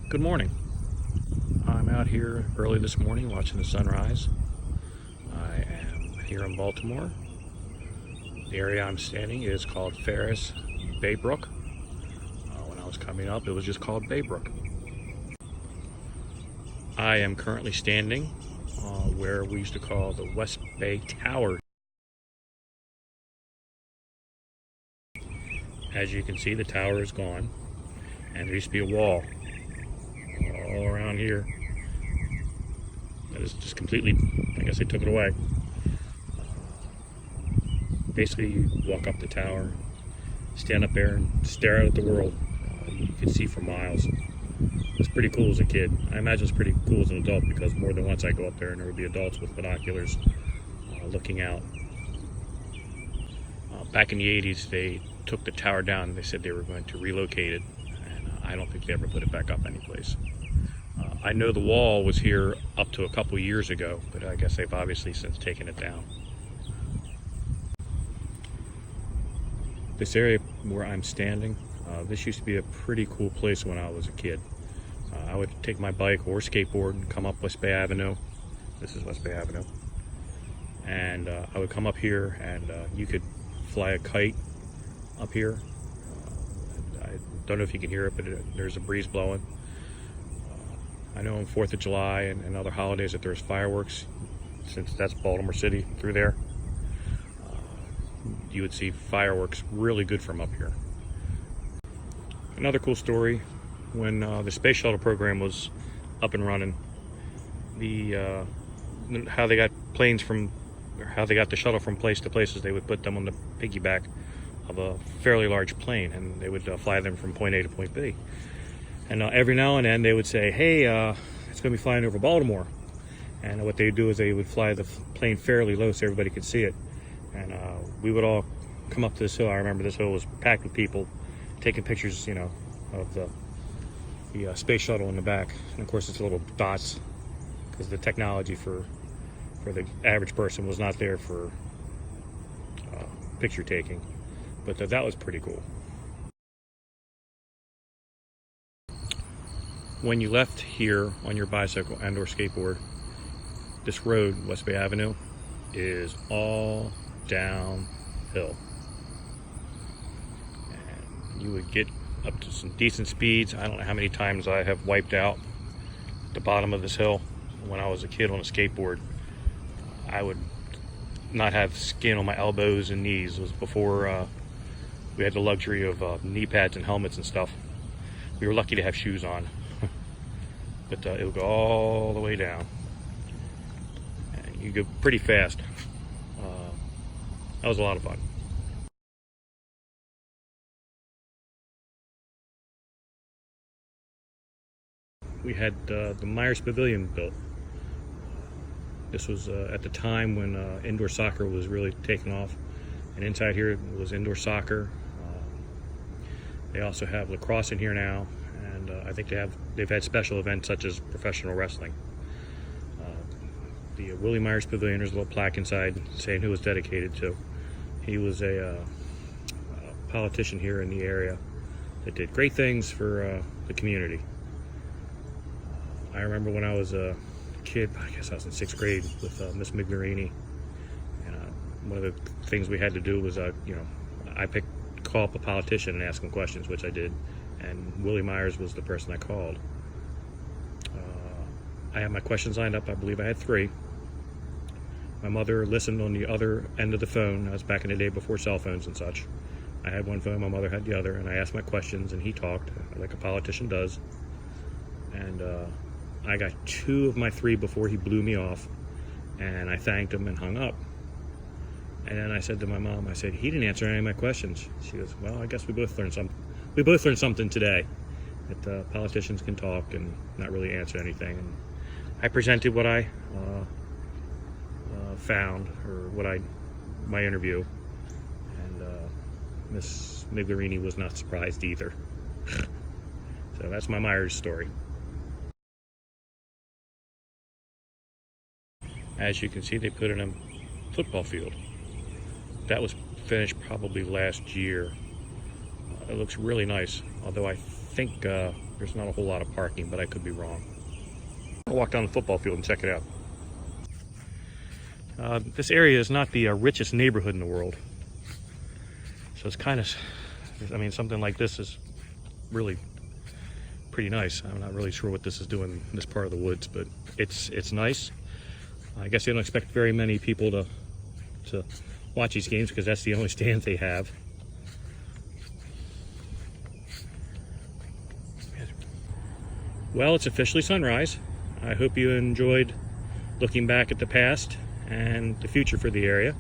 Good morning. I'm out here early this morning watching the sunrise. I am here in Baltimore. The area I'm standing is called Ferris Bay Brook. When I was coming up, it was just called Bay Brook. I am currently standing where we used to call the West Bay Tower. As you can see, the tower is gone, and there used to be a wall all around here that is just completely, I guess they took it away. Basically, you walk up the tower, stand up there and stare out at the world. You can see for miles. It's pretty cool as a kid. I imagine it's pretty cool as an adult because more than once I go up there and there would be adults with binoculars looking out. Back in the 80s, they took the tower down and they said they were going to relocate it, and I don't think they ever put it back up anyplace. I know the wall was here up to a couple years ago, but I guess they've obviously since taken it down. This area where I'm standing, this used to be a pretty cool place when I was a kid. I would take my bike or skateboard and come up West Bay Avenue. This is West Bay Avenue. And I would come up here and you could fly a kite up here. I don't know if you can hear it, but there's a breeze blowing. I know on 4th of July and other holidays that there's fireworks, since that's Baltimore City through there. You would see fireworks really good from up here. Another cool story, when the space shuttle program was up and running, how they got the shuttle from place to place is they would put them on the piggyback of a fairly large plane, and they would fly them from point A to point B. And every now and then they would say, hey, it's going to be flying over Baltimore. And what they would do is they would fly the plane fairly low so everybody could see it. And we would all come up to this hill. I remember this hill was packed with people taking pictures, of the space shuttle in the back. And of course it's little dots because the technology for the average person was not there for picture taking. But that was pretty cool. When you left here on your bicycle and or skateboard, this road, West Bay Avenue, is all downhill. And you would get up to some decent speeds. I don't know how many times I have wiped out at the bottom of this hill. When I was a kid on a skateboard, I would not have skin on my elbows and knees. It was before we had the luxury of knee pads and helmets and stuff. We were lucky to have shoes on. But it would go all the way down. And you go pretty fast. That was a lot of fun. We had the Myers Pavilion built. This was at the time when indoor soccer was really taking off. And inside here was indoor soccer. They also have lacrosse in here now. And I think they've had special events such as professional wrestling. The Willie Myers Pavilion, there's a little plaque inside saying who it was dedicated to. He was a politician here in the area that did great things for the community. I remember when I was a kid, I guess I was in 6th grade with Miss Miglerini, and one of the things we had to do was, call up a politician and ask him questions, which I did. And Willie Myers was the person I called. I had my questions lined up. I believe I had 3. My mother listened on the other end of the phone. That was back in the day before cell phones and such. I had one phone, my mother had the other, and I asked my questions and he talked like a politician does. And I got 2 of my 3 before he blew me off, and I thanked him and hung up. And then I said to my mom, I said, he didn't answer any of my questions. She goes, well, I guess we both learned something. We both learned something today, that politicians can talk and not really answer anything. And I presented what I found, or my interview, and Miss Miglerini was not surprised either. So that's my Myers story. As you can see, they put in a football field. That was finished probably last year. It looks really nice, although I think there's not a whole lot of parking, but I could be wrong. I'll walk down the football field and check it out. This area is not the richest neighborhood in the world. So it's kind of, I mean, something like this is really pretty nice. I'm not really sure what this is doing in this part of the woods, but it's nice. I guess they don't expect very many people to watch these games because that's the only stands they have. Well, it's officially sunrise. I hope you enjoyed looking back at the past and the future for the area.